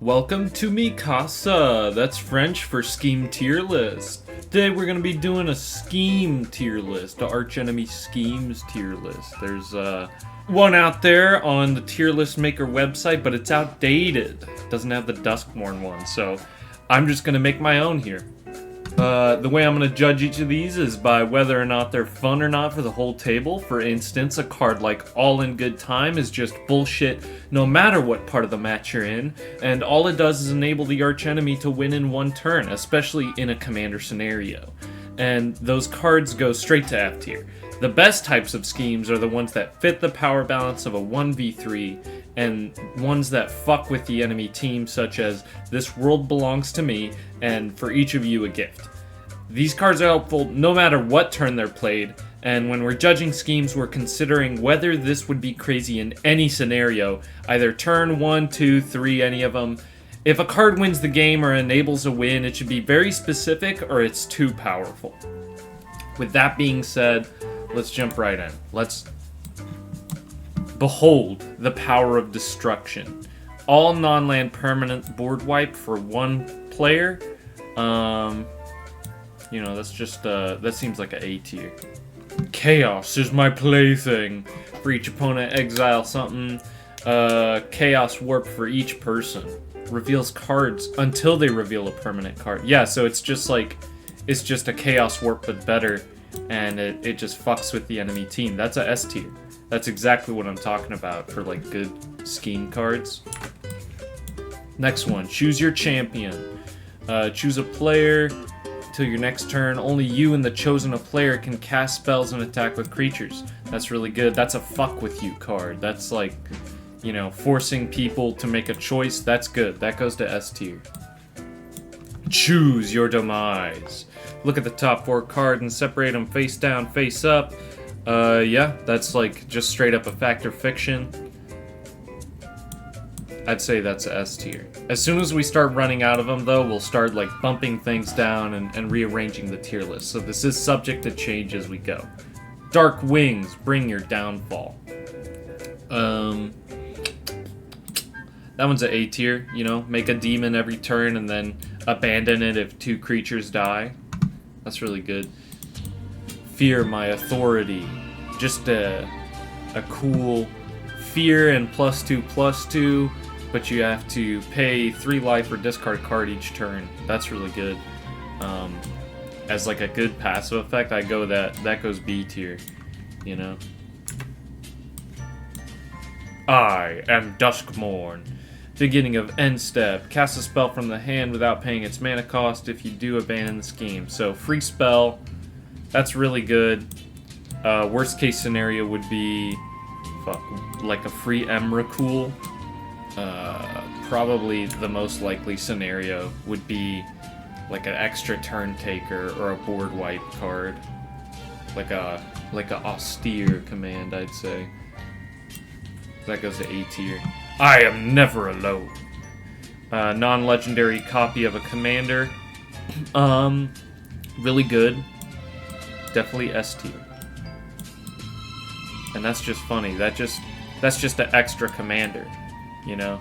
Welcome to mi casa, that's French for scheme tier list. Today we're going to be doing a scheme tier list, the Archenemy schemes tier list. There's one out there on the tier list maker website, but it's outdated. It doesn't have the Duskmourn one, so I'm just going to make my own here. The way I'm going to judge each of these is by whether or not they're fun or not for the whole table. For instance, a card like All in Good Time is just bullshit no matter what part of the match you're in, and all it does is enable the archenemy to win in one turn, especially in a commander scenario. And those cards go straight to F tier. The best types of schemes are the ones that fit the power balance of a 1v3, and ones that fuck with the enemy team, such as This World Belongs to Me, and For Each of You a Gift. These cards are helpful no matter what turn they're played, and when we're judging schemes, we're considering whether this would be crazy in any scenario, either turn 1, 2, 3, any of them. If a card wins the game or enables a win, it should be very specific or it's too powerful. With that being said, let's jump right in. Let's behold the power of destruction. All non-land permanent board wipe for one player. You know, that's just, that seems like an A tier. Chaos is my plaything. For each opponent, exile something. Chaos warp for each person. Reveals cards until they reveal a permanent card. Yeah, so it's just like, it's just a chaos warp but better. And it just fucks with the enemy team. That's a S tier. That's exactly what I'm talking about for like good scheme cards. Next one, choose your champion. Choose a player till your next turn. Only you and the chosen player can cast spells and attack with creatures. That's really good. That's a fuck with you card. That's like, you know, forcing people to make a choice. That's good. That goes to S tier. Choose your demise. Look at the top 4 cards and separate them face down, face up. Yeah, that's like just straight up a fact or fiction. I'd say that's a S tier. As soon as we start running out of them, though, we'll start like bumping things down and rearranging the tier list. So this is subject to change as we go. Dark Wings, bring your downfall. That one's an A tier, you know, make a demon every turn and then abandon it if 2 creatures die. That's really good. Fear my authority. Just a cool fear and +2/+2, but you have to pay 3 life or discard a card each turn. That's really good. As like a good passive effect, I go that goes B tier, you know. I am Duskmourn. Beginning of end step. Cast a spell from the hand without paying its mana cost. If you do, abandon the scheme. So free spell. That's really good. Worst case scenario would be like a free Emrakul. Probably the most likely scenario would be like an extra turn taker or a board wipe card. Like a austere command, I'd say. That goes to A tier. I am never alone. Non-legendary copy of a commander. Really good. Definitely S tier. And that's just funny. That's just an extra commander, you know?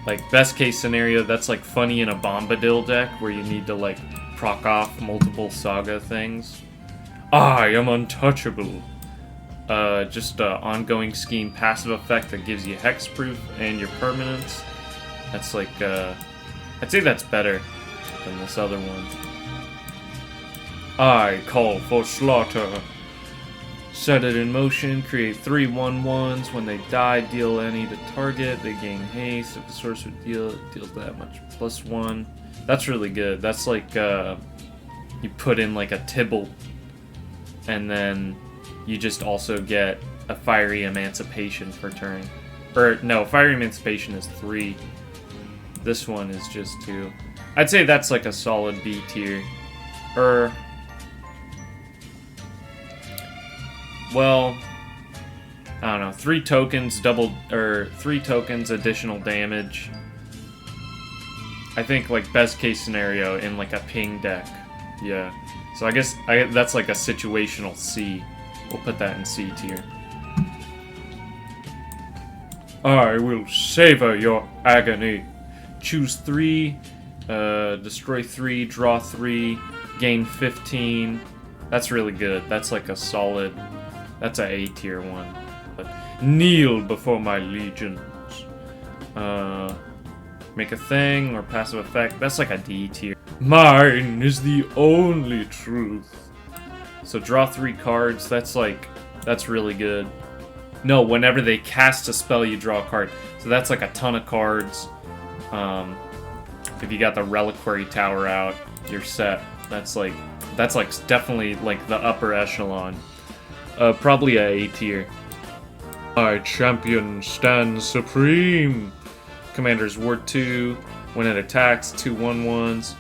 Like, best case scenario, that's like funny in a Bombadil deck where you need to like proc off multiple saga things. I am untouchable. Just an ongoing scheme passive effect that gives you hexproof and your permanence. That's like, I'd say that's better than this other one. I call for slaughter. Set it in motion, create 3 1/1s. When they die, deal any to target. They gain haste. If the sorcerer deals that much +1. That's really good. That's like, you put in like a Tybalt, and then you just also get a Fiery Emancipation per turn. Or, no, Fiery Emancipation is 3. This one is just 2. I'd say that's like a solid B tier. Well, I don't know. 3 tokens, 3 tokens, additional damage. I think, like, best case scenario in, like, a ping deck. Yeah. So I guess that's like a situational C. We'll put that in C tier. I will savor your agony. choose 3, destroy 3, draw 3, gain 15. That's really good. That's like a solid... That's a A tier one. Kneel before my legions. Make a thing or passive effect. That's like a D tier. Mine is the only truth. So draw 3 cards. That's really good. No, whenever they cast a spell, you draw a card. So that's like a ton of cards. If you got the Reliquary Tower out, you're set. That's like definitely like the upper echelon. Probably a A tier. My champion stands supreme. Commander's Ward 2. When it attacks, 2 1/1s.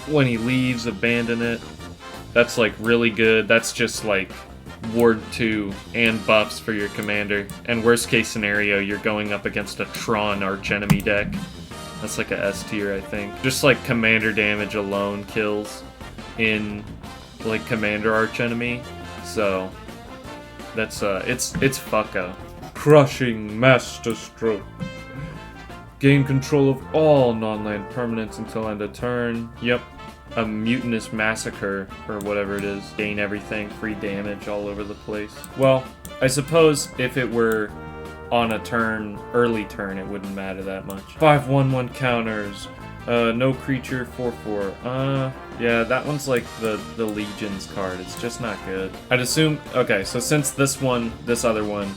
When he leaves, abandon it. That's like really good. That's just like Ward 2 and buffs for your commander. And worst case scenario, you're going up against a Tron Archenemy deck. That's like a S tier, I think. Just like commander damage alone kills in like commander Archenemy. So that's it's fucko. Crushing Master Stroke. Gain control of all non-land permanents until end of turn. Yep. A Mutinous Massacre, or whatever it is. Gain everything, free damage all over the place. Well, I suppose if it were on a turn, early turn, it wouldn't matter that much. 5/1/1 counters. No creature, 4/4. Yeah, that one's like the Legions card. It's just not good. I'd assume, okay, so since this other one,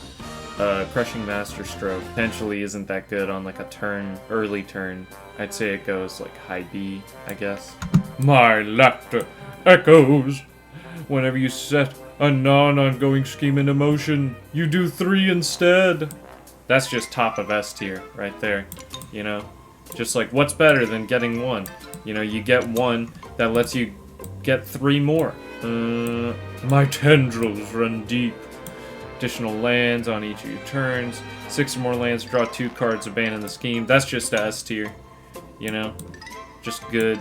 Crushing Master Stroke, potentially isn't that good on like a turn, early turn, I'd say it goes like high B, I guess. My laughter echoes. Whenever you set a non-ongoing scheme into motion, you do 3 instead. That's just top of S tier right there, you know? Just like, what's better than getting 1? You know, you get 1 that lets you get 3 more. My tendrils run deep. Additional lands on each of your turns. 6 or more lands, draw 2 cards, abandon the scheme. That's just a S tier, you know? Just good.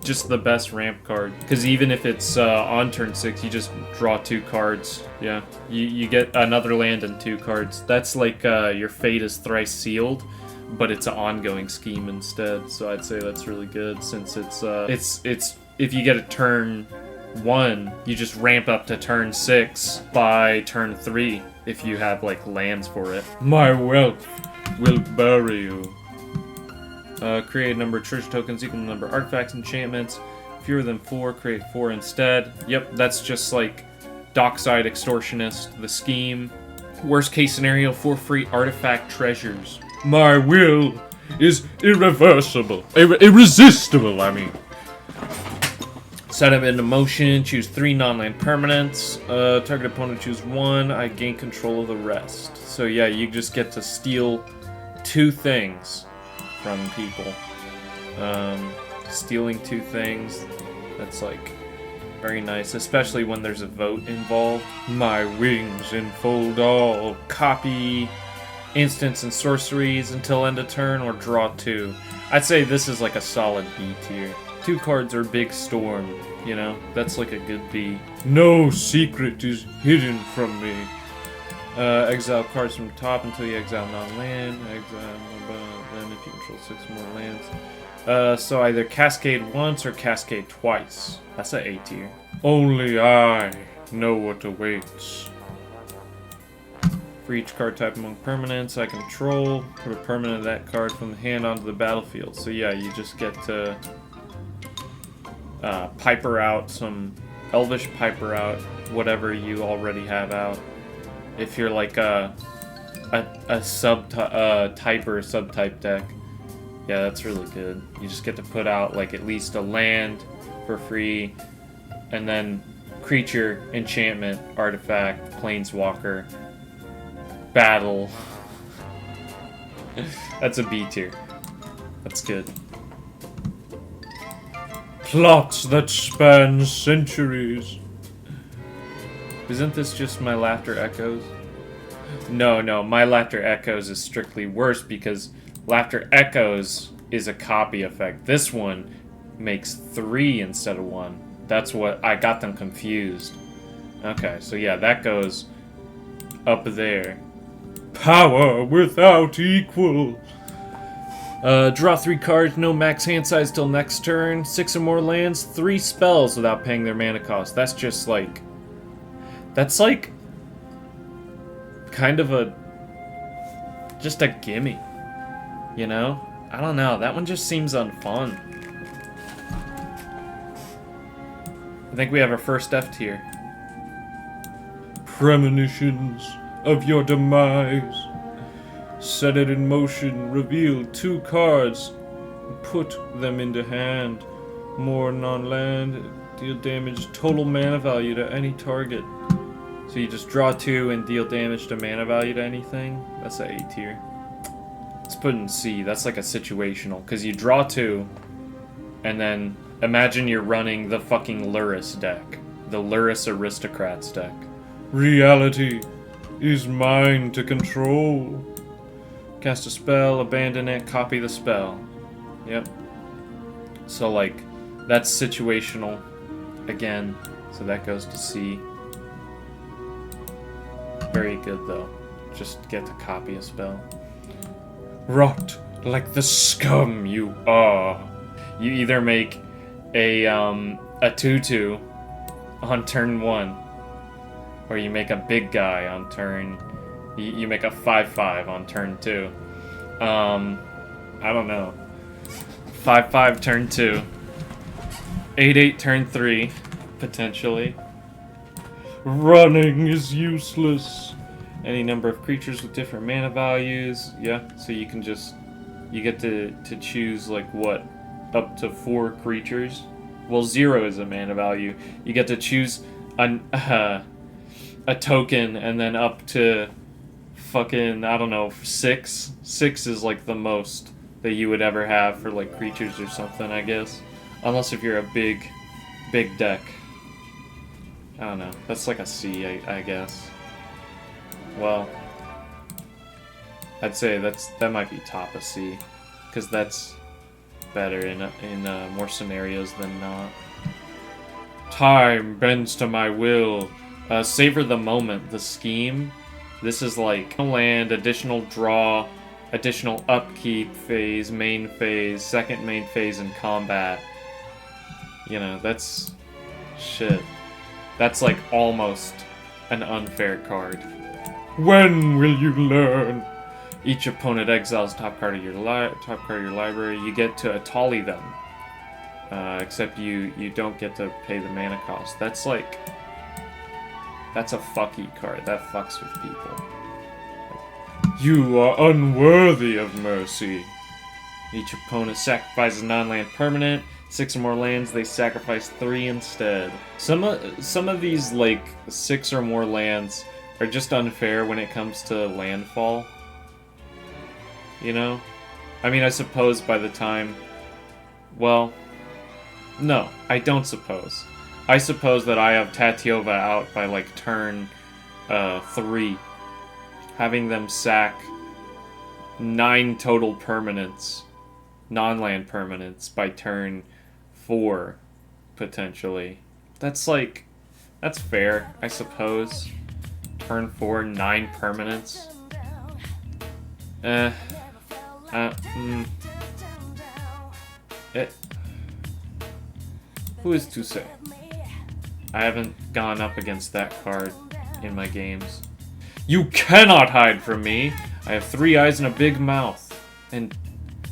Just the best ramp card. Because even if it's on turn 6, you just draw 2 cards. Yeah, you get another land and 2 cards. That's like your fate is thrice sealed, but it's an ongoing scheme instead. So I'd say that's really good since it's if you get a turn 1, you just ramp up to turn 6 by turn 3 if you have like lands for it. My wealth will bury you. Create a number of treasure tokens equal to the number of artifacts, enchantments. Fewer than 4, create 4 instead. Yep, that's just like Dockside Extortionist, the scheme. Worst case scenario, 4 free artifact treasures. My will is irreversible. Irresistible, I mean. Set him into motion, choose 3 non-land permanents. Target opponent choose 1, I gain control of the rest. So yeah, you just get to steal 2 things from people. Stealing 2 things, that's like very nice, especially when there's a vote involved. My wings enfold all. Copy instants and sorceries until end of turn or draw 2. I'd say this is like a solid B tier. 2 cards are Big Storm, you know? That's like a good B. No secret is hidden from me. Exile cards from the top until you exile non-land. Exile, then if you control 6 more lands. So either Cascade once or Cascade twice. That's an A tier. Only I know what awaits. For each card type among permanents I control, put a permanent of that card from the hand onto the battlefield. So yeah, you just get to Piper out some Elvish Piper out, whatever you already have out. If you're like a type or a subtype deck, yeah, that's really good. You just get to put out like at least a land for free, and then creature, enchantment, artifact, planeswalker, battle. That's a B tier. That's good. Plots that span centuries. Isn't this just My Laughter Echoes? No, My Laughter Echoes is strictly worse because Laughter Echoes is a copy effect. This one makes 3 instead of 1. That's what I got them confused. Okay, so yeah, that goes up there. Power without equal. Draw 3 cards, no max hand size till next turn. 6 or more lands, 3 spells without paying their mana cost. That's just like... That's like... kind of a... just a gimme. You know? I don't know. That one just seems unfun. I think we have our first F tier. Premonitions of your demise. Set it in motion, reveal 2 cards, put them into hand. More non-land, deal damage, total mana value to any target. So you just draw 2 and deal damage to mana value to anything? That's an A tier. Let's put in C, that's like a situational, because you draw 2, and then imagine you're running the fucking Luris deck. The Luris Aristocrats deck. Reality is mine to control. Cast a spell, abandon it, copy the spell. Yep. So, like, that's situational. Again, so that goes to C. Very good, though. Just get to copy a spell. Rot like the scum you are. You either make a 2/2 on turn 1, or you make a big guy on turn... You make a 5/5 on turn 2. I don't know. 5/5 turn 2. 8/8 turn 3, potentially. Running is useless. Any number of creatures with different mana values. Yeah, so you can just... You get to choose, like, what? Up to 4 creatures? Well, 0 is a mana value. You get to choose a token, and then up to... fucking, I don't know, 6? 6 is like the most that you would ever have for like creatures or something, I guess. Unless if you're a big deck. I don't know. That's like a C, I guess. Well, I'd say that might be top of C, because that's better in more scenarios than not. Time bends to my will. Savor the moment. The scheme. This is like land, additional draw, additional upkeep phase, main phase, second main phase, and combat. You know, that's... shit. That's like almost an unfair card. When will you learn? Each opponent exiles top card of your library. You get to Atali them. Except you don't get to pay the mana cost. That's like... That's a fucky card. That fucks with people. You are unworthy of mercy. Each opponent sacrifices non-land permanent. 6 or more lands, they sacrifice 3 instead. Some of these, like, 6 or more lands are just unfair when it comes to landfall. You know? I mean, I suppose by the time... Well... No, I don't suppose. I suppose that I have Tatiova out by, like, turn 3. Having them sack 9 total permanents, non-land permanents, by turn 4, potentially. That's, like, that's fair, I suppose. Turn 4, 9 permanents. Who is to say? I haven't gone up against that card in my games. You cannot hide from me! I have 3 eyes and a big mouth. And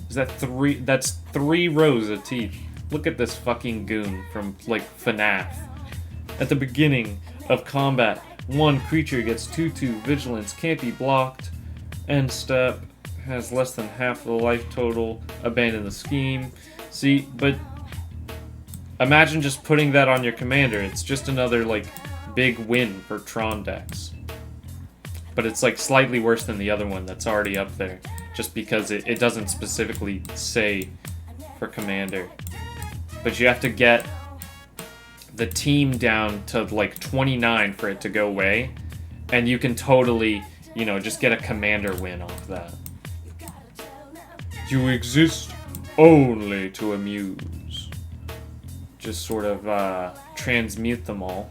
is that 3? That's 3 rows of teeth. Look at this fucking goon from, like, FNAF. At the beginning of combat, 1 creature gets 2/2 vigilance, can't be blocked. End step, has less than half the life total. Abandon the scheme. See, but... imagine just putting that on your commander. It's just another, like, big win for Tron decks. But it's, like, slightly worse than the other one that's already up there. Just because it doesn't specifically say for commander. But you have to get the team down to, like, 29 for it to go away. And you can totally, you know, just get a commander win off that. You exist only to amuse. Just sort of transmute them all.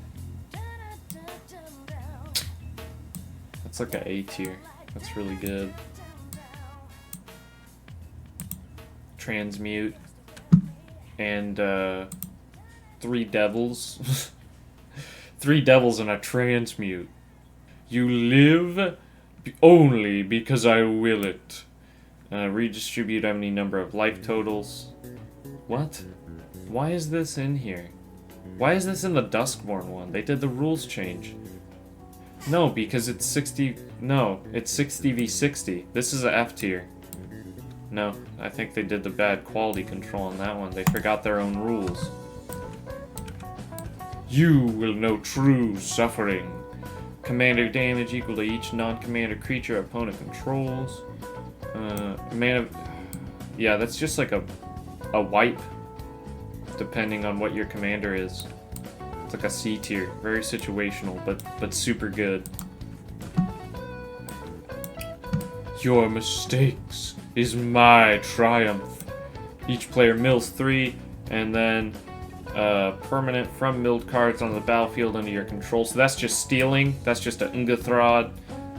That's like an A tier. That's really good. Transmute. And 3 devils. 3 devils and a transmute. You live only because I will it. Redistribute any number of life totals. What? Why is this in here? Why is this in the Duskborn one? They did the rules change. No, because it's 60... No, it's 60v60. This is a F tier. No, I think they did the bad quality control on that one. They forgot their own rules. You will know true suffering. Commander damage equal to each non-commander creature opponent controls. Mana... Yeah, that's just like a wipe. Depending on what your commander is. It's like a C tier. Very situational, but super good. Your mistakes is my triumph. Each player mills 3, and then permanent from milled cards on the battlefield under your control. So that's just stealing. That's just a Ungathrod.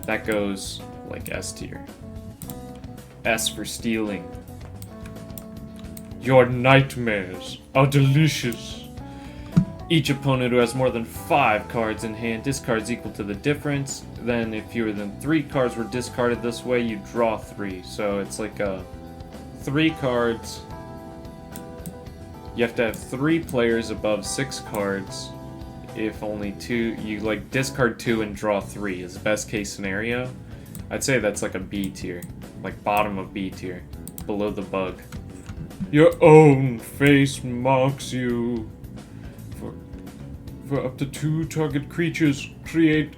That goes like S tier. S for stealing. Your nightmares are delicious. Each opponent who has more than 5 cards in hand discards equal to the difference. Then if fewer than 3 cards were discarded this way, you draw 3. So it's like 3 cards. You have to have 3 players above 6 cards. If only 2, you like discard 2 and draw 3 is the best case scenario. I'd say that's like a B tier. Like bottom of B tier. Below the bug. Your own face mocks you. For up to 2 target creatures, create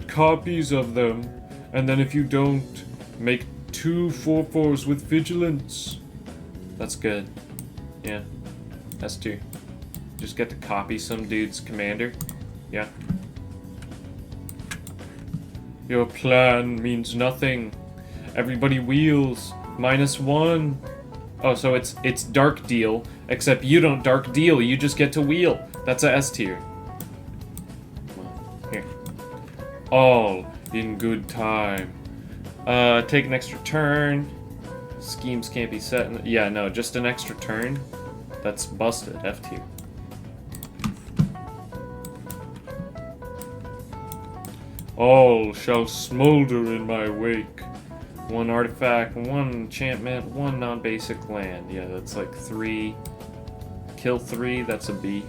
copies of them. And then if you don't, make 2 4/4s with vigilance. That's good. Yeah. That's 2. Just get to copy some dude's commander. Yeah. Your plan means nothing. Everybody wheels. -1. Oh, so it's dark deal, except you don't dark deal, you just get to wheel. That's a S tier. Here. All in good time. Take an extra turn. Schemes can't be set. Yeah, no, just an extra turn. That's busted, F tier. All shall smolder in my wake. 1 artifact, 1 enchantment, 1 non-basic land. Yeah, that's like 3. Kill 3, that's a B.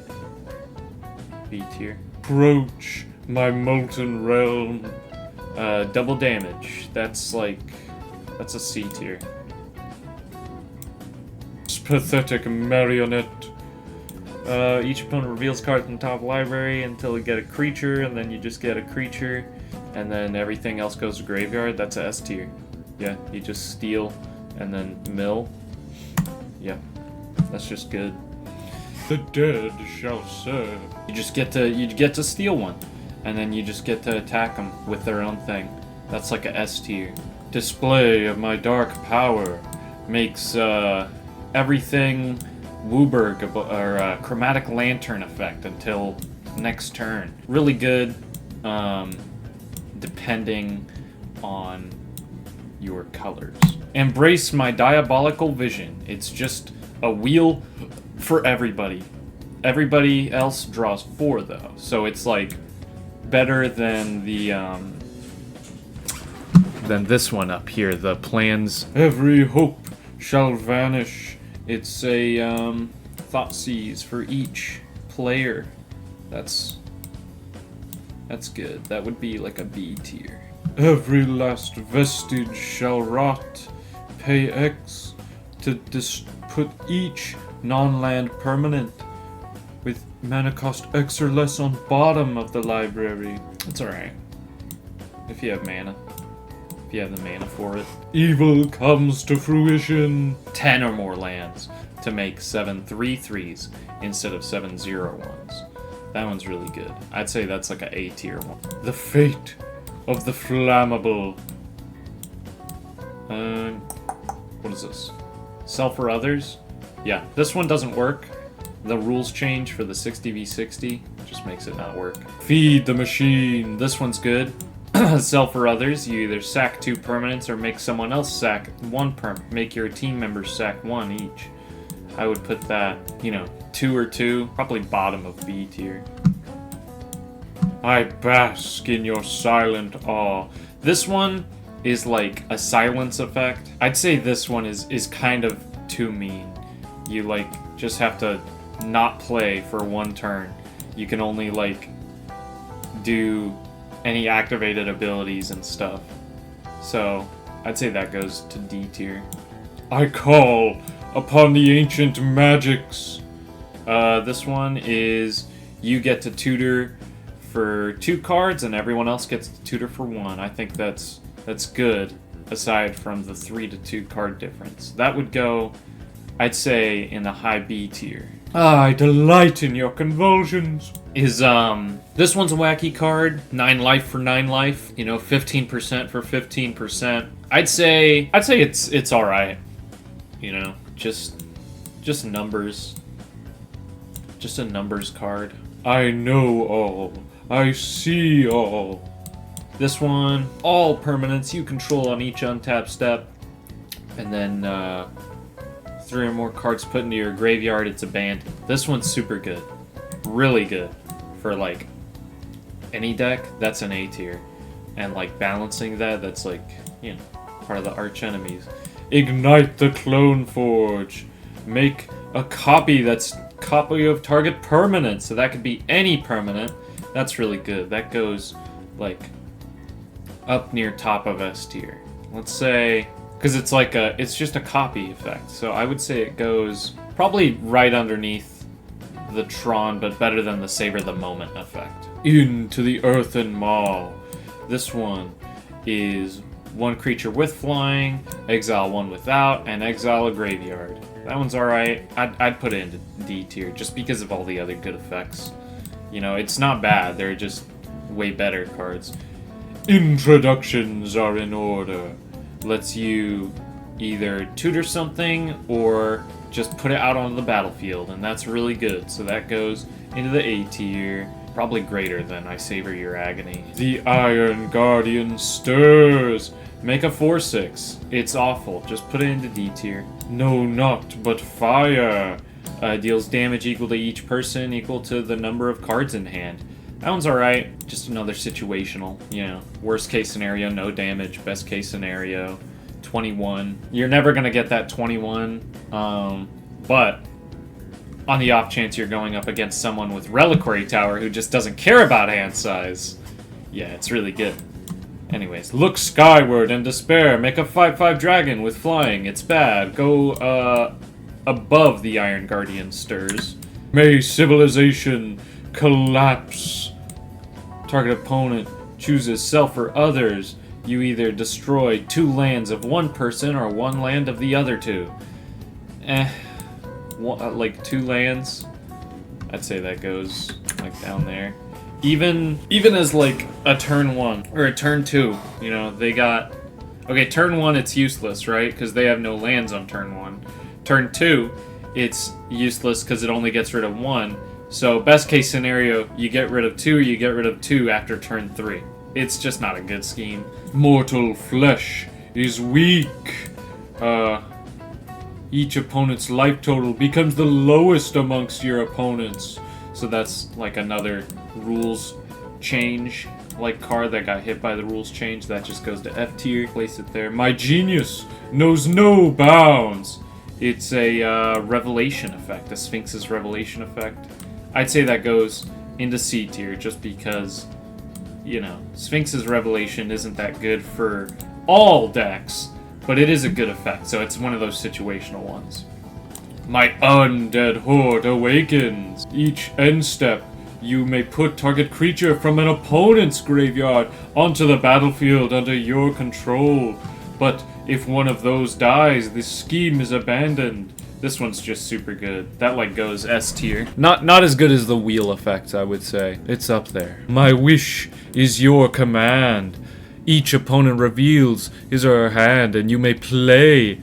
B tier. Approach my molten realm. Double damage. That's like... That's a C tier. Pathetic marionette. Each opponent reveals cards from the top library until you get a creature, and then you just get a creature, and then everything else goes to graveyard. That's a S tier. Yeah, you just steal and then mill. Yeah, that's just good. The dead shall serve. You get to steal one, and then you just get to attack them with their own thing. That's like a S tier. Display of my dark power makes everything Wooburg or Chromatic Lantern effect until next turn. Really good, depending on your colors. Embrace my diabolical vision. It's just a wheel for everybody. Everybody else draws 4 though, so it's like better than the than this one up here. The plans. Every hope shall vanish. It's a Thoughtseize for each player. That's good. That would be like a B tier. Every last vestige shall rot. Pay X to put each non-land permanent with mana cost X or less on bottom of the library. That's alright. If you have mana. If you have the mana for it. Evil comes to fruition. 10 or more lands to make 7 3/3s instead of 7 0/1s. That one's really good. I'd say that's like an A tier one. The fate of the flammable. What is this? Sell for others? Yeah, this one doesn't work. The rules change for the 60v60. Just makes it not work. Feed the machine. This one's good. Sell for others, you either sack 2 permanents or make someone else sack 1 permanent. Make your team members sack 1 each. I would put that, you know, 2 or 2, probably bottom of B tier. I bask in your silent awe. This one is like a silence effect. I'd say this one is kind of too mean. You like just have to not play for 1 turn. You can only like do any activated abilities and stuff. So I'd say that goes to D tier. I call upon the ancient magics. This one is you get to tutor for 2 cards and everyone else gets to tutor for 1. I think that's good, aside from the 3 to 2 card difference. That would go, I'd say, in the high B tier. I delight in your convulsions. This one's a wacky card. 9 life for 9 life. You know, 15% for 15%. I'd say it's all right. You know, just numbers. Just a numbers card. I know all. I see all. This one, all permanents you control on each untapped step, and then 3 or more cards put into your graveyard, it's abandoned. This one's super good. Really good. For like any deck, that's an A tier. And like balancing that, that's like, you know, part of the Archenemies. Ignite the Clone Forge. Make a copy that's copy of target permanent. So that could be any permanent. That's really good. That goes like up near top of S tier. Let's say, because it's like it's just a copy effect. So I would say it goes probably right underneath the Tron, but better than the Savor the Moment effect. Into the Earthen Maw. This one is 1 creature with flying, exile 1 without, and exile a graveyard. That one's alright. I'd put it into D tier just because of all the other good effects. You know, it's not bad. They're just way better cards. Introductions are in order. Lets you either tutor something or just put it out onto the battlefield, and that's really good. So that goes into the A tier, probably greater than I Savor Your Agony. The Iron Guardian stirs. Make a 4/6. It's awful. Just put it into D tier. No, not but fire. Deals damage equal to each person, equal to the number of cards in hand. That one's alright. Just another situational. You know, worst case scenario, no damage. Best case scenario, 21. You're never gonna get that 21. But on the off chance you're going up against someone with Reliquary Tower who just doesn't care about hand size, yeah, it's really good. Anyways, look skyward and despair. Make a 5/5 dragon with flying. It's bad. Go above the Iron Guardian stirs. May civilization collapse. Target opponent chooses self or others. You either destroy 2 lands of 1 person or 1 land of the other 2. Like 2 lands. I'd say that goes like down there. Even as like a turn 1 or a turn 2, you know, they got, okay, turn 1 it's useless, right? Because they have no lands on turn 1. Turn 2, it's useless because it only gets rid of 1. So best case scenario, you get rid of 2, you get rid of 2 after turn 3. It's just not a good scheme. Mortal flesh is weak. Each opponent's life total becomes the lowest amongst your opponents. So that's like another rules change, like card that got hit by the rules change. That just goes to F tier. Place it there. My genius knows no bounds. It's a revelation effect, a Sphinx's revelation effect. I'd say that goes into C tier just because, you know, Sphinx's revelation isn't that good for all decks, but it is a good effect, so it's one of those situational ones. My undead horde awakens. Each end step, you may put target creature from an opponent's graveyard onto the battlefield under your control. But if one of those dies, the scheme is abandoned. This one's just super good. That like goes S tier. Not as good as the wheel effect, I would say. It's up there. My wish is your command. Each opponent reveals his or her hand, and you may play.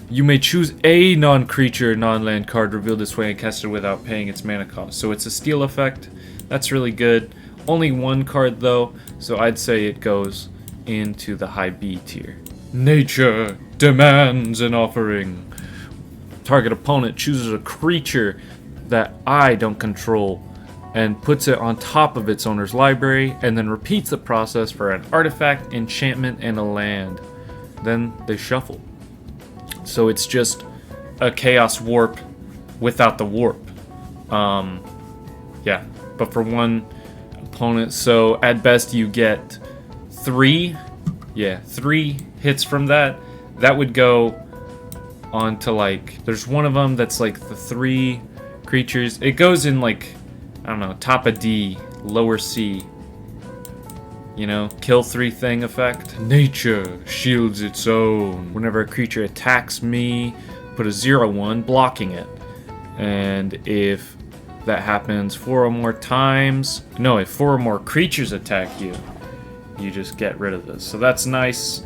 You may choose a non-creature, non-land card revealed this way and cast it without paying its mana cost. So it's a steal effect. That's really good. Only one card though, so I'd say it goes into the high B tier. Nature demands an offering. Target opponent chooses a creature that I don't control and puts it on top of its owner's library, and then repeats the process for an artifact, enchantment, and a land. Then they shuffle. So it's just a Chaos Warp without the warp. Yeah, but for one opponent, so at best you get 3 hits from that. That would go on to, like, there's one of them that's like the 3 creatures. It goes in, like, I don't know, top of D, lower C. You know, kill 3 thing effect. Nature shields its own. Whenever a creature attacks me, put a 0/1 blocking it. And if that happens 4 or more times, no, if 4 or more creatures attack you, you just get rid of this. So that's nice.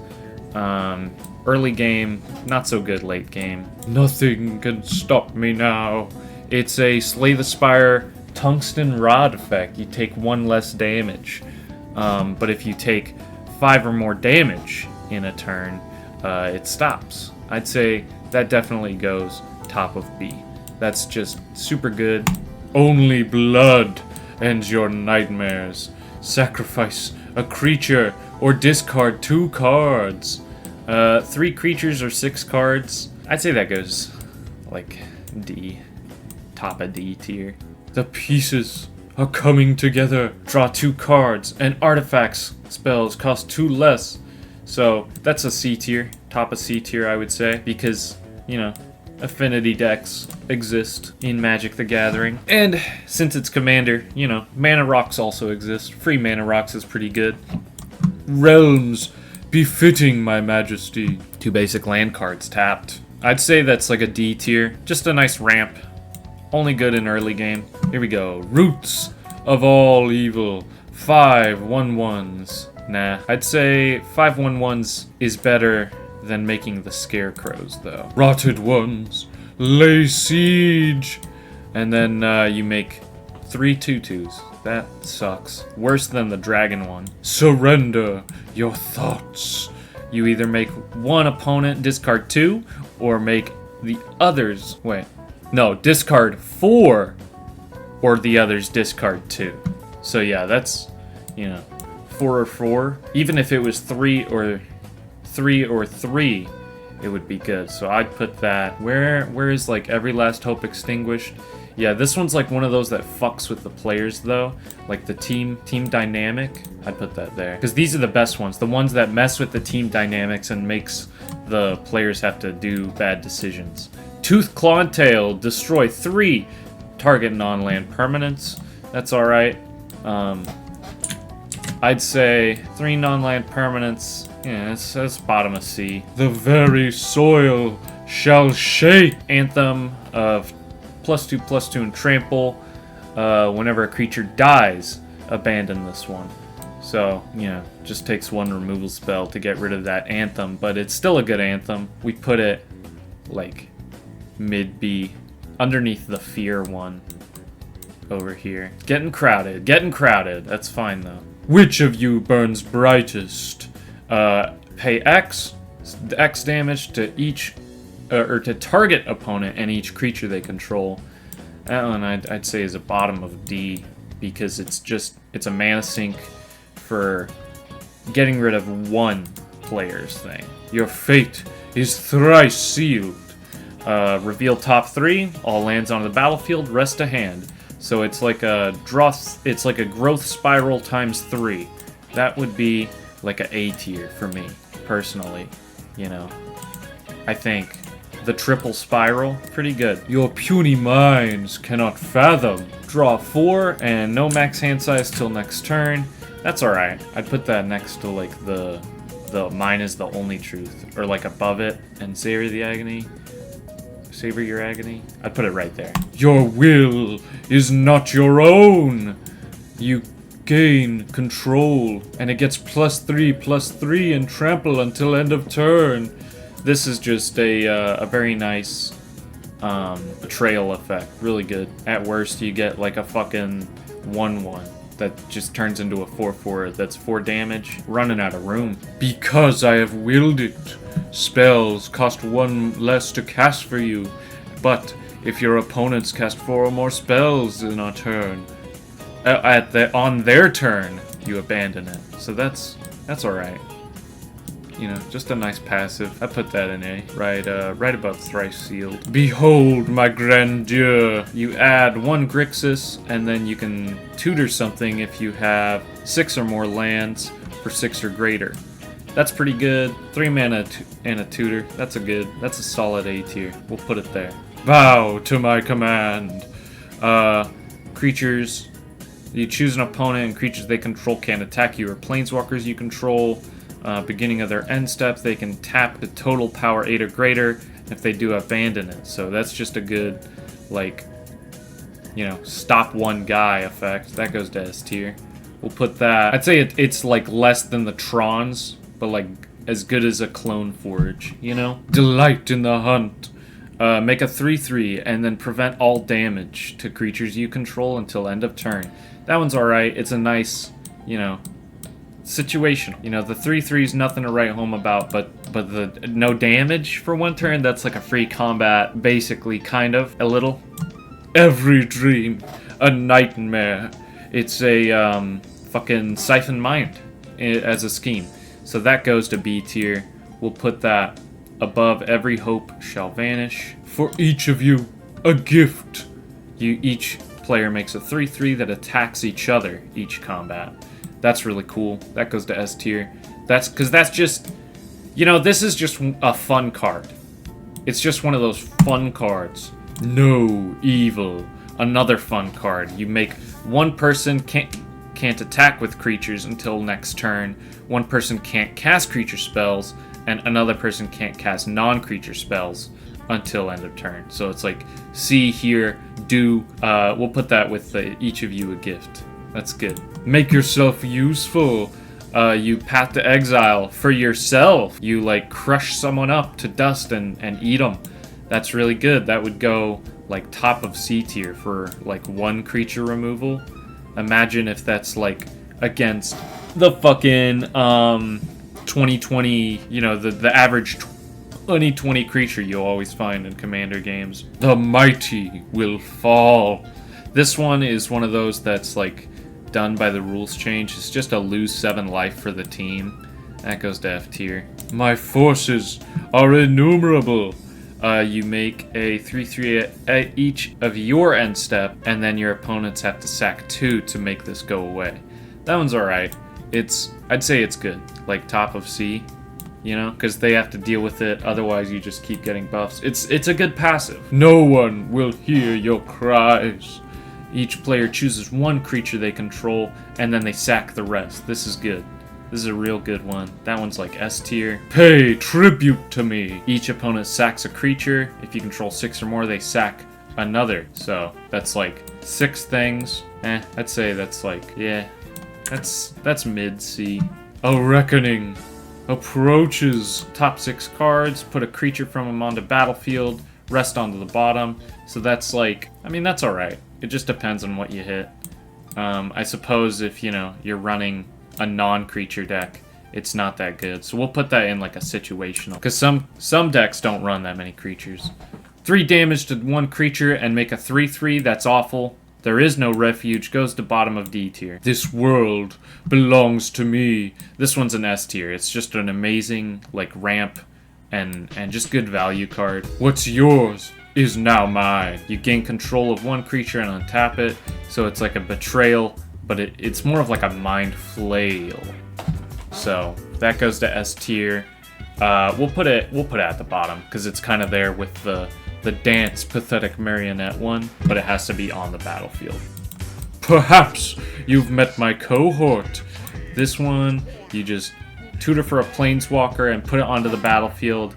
Early game, not so good late game. Nothing can stop me now. It's a Slay the Spire Tungsten Rod effect. You take 1 less damage. But if you take 5 or more damage in a turn, it stops. I'd say that definitely goes top of B. That's just super good. Only blood ends your nightmares. Sacrifice a creature or discard 2 cards. 3 creatures or 6 cards. I'd say that goes like D. Top of D tier. The pieces are coming together. Draw 2 cards, and artifacts spells cost 2 less. So that's a C tier, top of C tier, I would say, because, you know, affinity decks exist in Magic the Gathering. And since it's Commander, you know, mana rocks also exist. Free mana rocks is pretty good. Realms befitting my majesty. 2 basic land cards tapped. I'd say that's like a D tier, just a nice ramp. Only good in early game. Here we go. Roots of all evil. 5 1/1s. Nah, I'd say 5 1/1s is better than making the scarecrows, though. Rotted ones, lay siege. And then you make 3 2/2s. That sucks. Worse than the dragon one. Surrender your thoughts. You either make one opponent discard 2, or make the others... Wait. No, discard 4, or the others discard 2. So yeah, that's, you know, 4 or 4. Even if it was 3 or 3, it would be good. So I'd put that. Where is like Every Last Hope Extinguished? Yeah, this one's like one of those that fucks with the players though. Like the team dynamic. I'd put that there. Because these are the best ones. The ones that mess with the team dynamics and makes the players have to do bad decisions. Tooth, Claw, and Tail. Destroy 3 target non-land permanents. That's alright. I'd say 3 non-land permanents. Yeah, that's bottom of C. The very soil shall shake. Anthem of +2/+2 and trample. Whenever a creature dies, abandon this one. So, you know, just takes 1 removal spell to get rid of that anthem, but it's still a good anthem. We put it like mid B, underneath the fear one over here. Getting crowded, that's fine though. Which of you burns brightest? Pay X damage to each, or to target opponent and each creature they control. That one I'd say is a bottom of D, because it's a mana sink for getting rid of one player's thing. Your fate is thrice sealed. Reveal top 3, all lands on the battlefield, rest a hand. So it's like a growth spiral times 3. That would be like a A tier for me, personally. You know, I think the triple spiral, pretty good. Your puny minds cannot fathom. Draw 4 and no max hand size till next turn. That's alright. I'd put that next to like the mine is the only truth, or like above it, and savor the agony. Savor your agony. I'd put it right there. Your will is not your own. You gain control, and it gets +3/+3 and trample until end of turn. This is just a very nice betrayal effect. Really good. At worst, you get like a fucking 1/1. that just turns into a 4/4 that's 4 damage. Running out of room. Because I have willed it. Spells cost 1 less to cast for you, but if your opponents cast 4 or more spells in a turn, on their turn, you abandon it. So that's alright. You know, just a nice passive. I put that in A, right above Thrice Sealed. Behold my grandeur! You add 1 Grixis, and then you can tutor something if you have 6 or more lands for 6 or greater. That's pretty good. 3 mana and a tutor. That's a solid A tier. We'll put it there. Bow to my command. Creatures. You choose an opponent, and creatures they control can't attack you, or planeswalkers you control. Beginning of their end steps, they can tap the total power 8 or greater. If they do, abandon it. So that's just a good, like, you know, stop one guy effect. That goes to S tier. We'll put that. I'd say it's like less than the Trons, but like as good as a Clone Forge, you know? Delight in the hunt. Make a 3/3 and then prevent all damage to creatures you control until end of turn. That one's alright. It's a nice, you know, situational. You know, the 3/3 is nothing to write home about, but the no damage for 1 turn, that's like a free combat, basically, kind of, a little. Every dream, a nightmare. It's a fucking Siphon Mind as a scheme. So that goes to B tier. We'll put that above Every Hope Shall Vanish. For each of you, a gift. Each player makes a 3/3 that attacks each other each combat. That's really cool. That goes to S tier. That's just, you know, this is just a fun card. It's just one of those fun cards. No evil. Another fun card. You make 1 person can't attack with creatures until next turn. 1 person can't cast creature spells, and another person can't cast non-creature spells until end of turn. So it's like, see here, do. We'll put that with each of you a gift. That's good. Make yourself useful. You Path to Exile for yourself. You like crush someone up to dust and eat them. That's really good. That would go like top of C tier for like 1 creature removal. Imagine if that's like against the fucking 2020, you know, the average 2020 creature you'll always find in Commander games. The mighty will fall. This one is one of those that's like done by the rules change. It's just a lose 7 life for the team. That goes to F tier. My forces are innumerable. You make a 3/3 at each of your end step, and then your opponents have to sack 2 to make this go away. That one's alright. I'd say it's good. Like top of C, you know, because they have to deal with it. Otherwise, you just keep getting buffs. It's a good passive. No one will hear your cries. Each player chooses 1 creature they control, and then they sack the rest. This is good. This is a real good one. That one's like S tier. Pay tribute to me. Each opponent sacks a creature. If you control 6 or more, they sack another. So that's like 6 things. I'd say that's like, yeah, that's mid C. A reckoning approaches. Top 6 cards. Put a creature from them onto battlefield. Rest onto the bottom. So that's like, I mean, that's alright. It just depends on what you hit. I suppose if, you know, you're running a non-creature deck, it's not that good. So we'll put that in like a situational. Because some decks don't run that many creatures. 3 damage to 1 creature and make a 3/3. That's awful. There is no refuge. Goes to bottom of D tier. This world belongs to me. This one's an S tier. It's just an amazing like ramp and just good value card. What's yours is now mine. You gain control of 1 creature and untap it. So it's like a betrayal, but it's more of like a mind flail. So that goes to S tier. We'll put it at the bottom because it's kind of there with the dance pathetic marionette one, but it has to be on the battlefield. Perhaps you've met my cohort. This one, you just tutor for a planeswalker and put it onto the battlefield.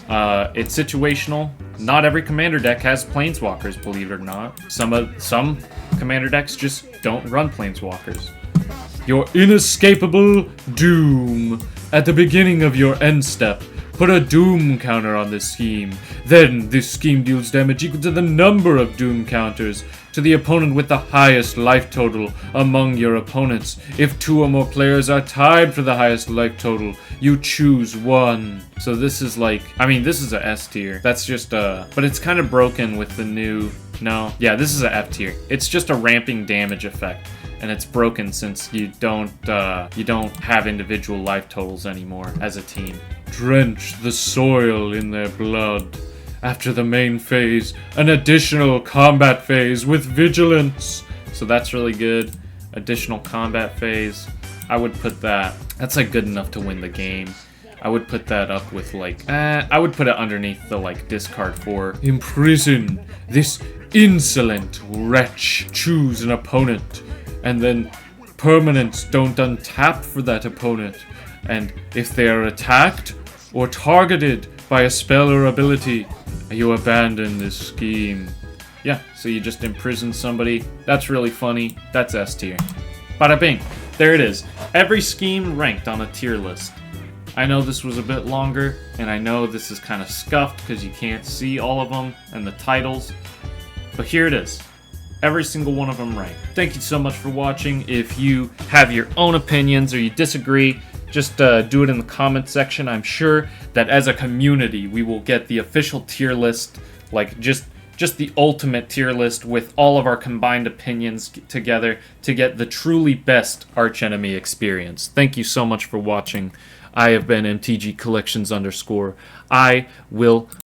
It's situational. Not every commander deck has planeswalkers, believe it or not. Some commander decks just don't run planeswalkers. Your inescapable doom. At the beginning of your end step, Put a doom counter on this scheme. Then this scheme deals damage equal to the number of doom counters to the opponent with the highest life total among your opponents. If 2 or more players are tied for the highest life total, you choose one. So this is like, I mean, this is a S tier. That's just but it's kind of broken with the new, no. Yeah, this is a F tier. It's just a ramping damage effect. And it's broken since you don't have individual life totals anymore as a team. Drench the soil in their blood. After the main phase, an additional combat phase with vigilance. So that's really good. Additional combat phase. I would put that. That's like good enough to win the game. I would put that up with like, I would put it underneath the like discard 4. Imprison this insolent wretch. Choose an opponent. And then permanents don't untap for that opponent. And if they are attacked or targeted by a spell or ability, you abandon this scheme. Yeah, so you just imprison somebody. That's really funny. That's S tier. Bada bing. There it is. Every scheme ranked on a tier list. I know this was a bit longer, and I know this is kind of scuffed because you can't see all of them and the titles. But here it is. Every single one of them ranked. Thank you so much for watching. If you have your own opinions or you disagree, just do it in the comment section. I'm sure that as a community, we will get the official tier list, like just the ultimate tier list with all of our combined opinions together to get the truly best Archenemy experience. Thank you so much for watching. I have been MTG Collections _. I will